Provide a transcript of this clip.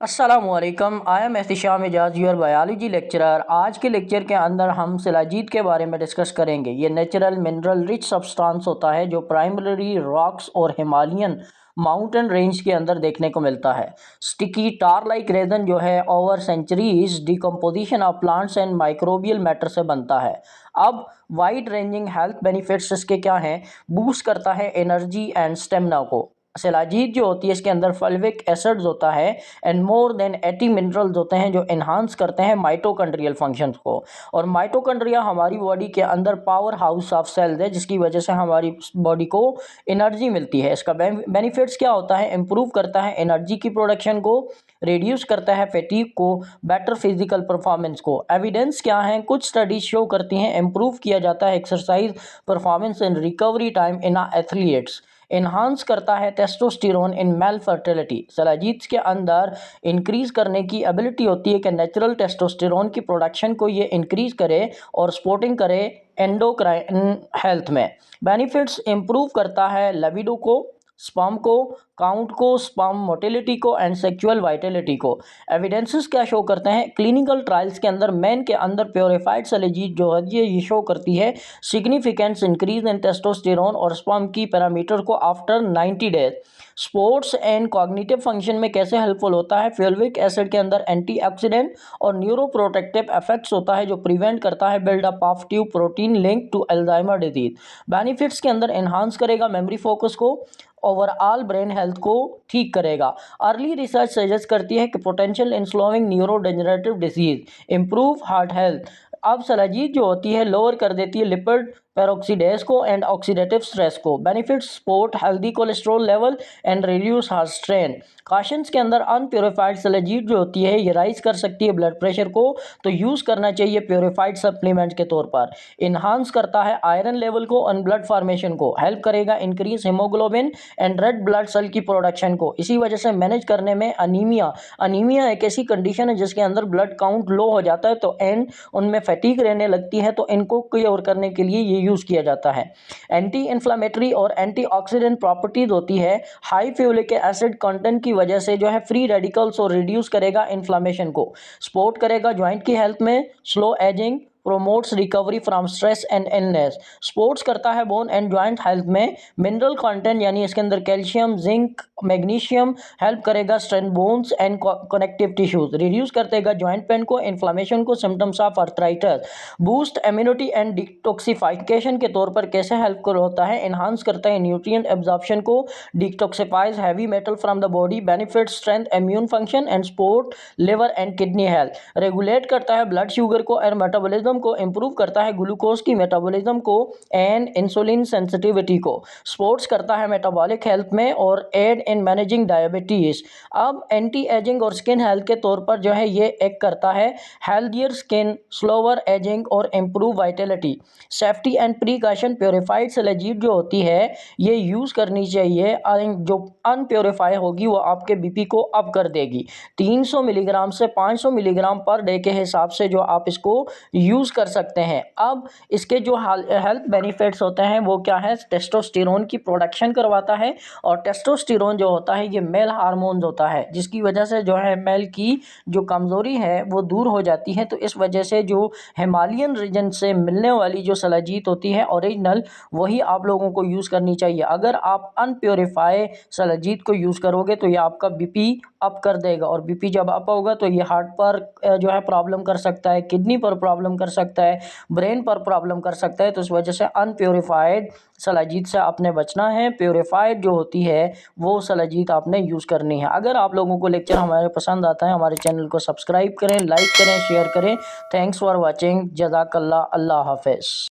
अस्सलामुअलैकुम। I am Ehtisham Ejaz, your biology lecturer. आज के लेक्चर के अंदर हम शिलाजीत के बारे में डिस्कस करेंगे। ये नेचुरल मिनरल रिच सब्सटेंस होता है जो प्राइमरी रॉक्स और हिमालयन माउंटेन रेंज के अंदर देखने को मिलता है। स्टिकी टार लाइक रेजन जो है over centuries decomposition of plants and microbial matter से बनता है। अब वाइड रेंजिंग हेल्थ बेनिफिट्स इसके क्या हैं? बूस्ट करता है एनर्जी एंड स्टेमिना को। शिलाजीत जो होती है इसके अंदर फल्विक एसिड्स होता है एंड मोर देन 80 मिनरल्स होते हैं जो एनहांस करते हैं माइटोकॉन्ड्रियल फंक्शंस को। और माइटोकॉन्ड्रिया हमारी बॉडी के अंदर पावर हाउस ऑफ सेल्स है जिसकी वजह से हमारी बॉडी को एनर्जी मिलती है। इसका बेनिफिट्स क्या होता है? इंप्रूव करता है एनर्जी की प्रोडक्शन को, रिड्यूस करता है फैटीग को, बेटर फिजिकल परफॉर्मेंस को। एविडेंस क्या है? कुछ स्टडीज शो करती हैं इंप्रूव किया जाता है exercise performance in recovery time in athletes. Enhance करता है testosterone in male fertility. Shilajit के अंदर इंक्रीज करने की एबिलिटी होती है कि नेचुरल टेस्टोस्टेरोन की प्रोडक्शन को ये इंक्रीज करे और सपोर्टिंग करे एंडोक्राइन हेल्थ में। बेनिफिट्स इंप्रूव करता है लिबिडो को, स्पर्म को काउंट को, स्पर्म मोटिलिटी को एंड सेक्सुअल वाइटलिटी को। एविडेंसेस क्या शो करते हैं? क्लिनिकल ट्रायल्स के अंदर मेन के अंदर प्योरीफाइड शिलाजीत जो है ये शो करती है सिग्निफिकेंस इंक्रीज इन टेस्टोस्टेरोन और स्पर्म की पैरामीटर को after 90 days. Sports and cognitive function में कैसे हेल्पफुल होता है? फ्यूलविक एसिड के अंदर एंटीऑक्सीडेंट और न्यूरोप्रोटेक्टिव इफेक्ट्स होता है जो प्रिवेंट करता है buildup of tube protein link to Alzheimer disease. Benefits के अंदर एनहांस करेगा मेमोरी फोकस को, ओवरऑल ब्रेन हेल्थ को ठीक करेगा। अर्ली रिसर्च सजेस्ट करती है कि potential in slowing neurodegenerative disease, improve heart health. अब शिलाजीत जो होती है लोअर कर देती है लिपिड पेरोक्सीडेज को एंड ऑक्सीडेटिव स्ट्रेस को। Benefits support healthy cholesterol level and reduce heart strain. Cautions के अंदर अनप्योरीफाइड शिलाजीत जो होती है ये राइज कर सकती है ब्लड प्रेशर को, तो यूज़ करना चाहिए प्योरीफाइड सप्लीमेंट के तौर पर। इन्हांस करता है आयरन लेवल को एंड ब्लड फॉर्मेशन को, हेल्प करेगा increase haemoglobin and red blood cell की प्रोडक्शन को। इसी वजह से मैनेज करने में अनीमिया एक ऐसी कंडीशन है जिसके अंदर ब्लड काउंट लो हो जाता है तो एंड उनमें फैटीग रहने लगती है, तो इनको क्योर करने के लिए ये यूज़ किया जाता है। एंटी इन्फ्लामेटरी और एंटीऑक्सीडेंट प्रॉपर्टीज होती है। हाई फ्यूलिक एसिड कंटेंट की वजह से जो है फ्री रेडिकल्स और रिड्यूस करेगा इन्फ्लामेशन को, सपोर्ट करेगा जॉइंट की हेल्थ में, slow ageing, promotes recovery from stress and illness, sports करता है बोन एंड जॉइंट हेल्थ में। मिनरल कंटेंट यानी इसके अंदर कैल्शियम, जिंक, मैग्नीशियम हेल्प करेगा strength bones and connective tissues, reduce करतेगा जॉइंट पेन को, इन्फ्लामेशन को, symptoms of arthritis. Boost immunity and detoxification के तौर पर कैसे हेल्प होता है? इन्हांस करता है न्यूट्रिएंट एब्जॉर्प्शन को, detoxifies heavy metal from the body, benefit strength immune function and support liver and kidney health. Regulate करता है ब्लड शुगर को और मेटाबॉलिज्म को, इंप्रूव करता है ग्लूकोज की मेटाबॉलिज्म को एंड इंसुलिन सेंसिटिविटी को, सपोर्ट्स करता है मेटाबॉलिक हेल्थ में और एड इन मैनेजिंग डायबिटीज। अब एंटी एजिंग और स्किन हेल्थ के तौर पर जो है ये एक करता है हेल्दियर स्किन, स्लोअर एजिंग और improve Vitality. Safety and precaution, purified shilajit जो होती है ये यूज करनी चाहिए, जो अनप्योरीफाई होगी वो आपके बीपी को अप कर देगी। 300 मिलीग्राम से 500 मिलीग्राम पर डे के हिसाब से जो आप इसको यूज कर सकते हैं। अब इसके जो हेल्थ बेनिफिट्स होते हैं वो क्या है? टेस्टोस्टेरोन की प्रोडक्शन करवाता है और टेस्टोस्टेरोन जो होता है ये मेल हार्मोन होता है जिसकी वजह से जो है मेल की जो कमजोरी है वो दूर हो जाती है। तो इस वजह से जो हिमालयन रीजन से मिलने वाली जो शिलाजीत होती है ओरिजिनल, वही आप लोगों को यूज करनी चाहिए। अगर आप अनप्योरीफाई शिलाजीत को यूज करोगे तो ये आपका बीपी अप कर देगा और बीपी जब अप होगा तो ये हार्ट पर जो है प्रॉब्लम कर सकता है, किडनी पर प्रॉब्लम कर सकता है, ब्रेन पर प्रॉब्लम कर सकता है। तो इस वजह से अनप्योरीफाइड शिलाजीत से आपने बचना है। प्योरीफाइड जो होती है वो शिलाजीत आपने यूज़ करनी है। अगर आप लोगों को लेक्चर हमारे पसंद आता है हमारे चैनल को सब्सक्राइब करें, लाइक करें, शेयर करें। Thanks for watching. जज़ाकल्लाह। अल्लाह हाफ़िज़।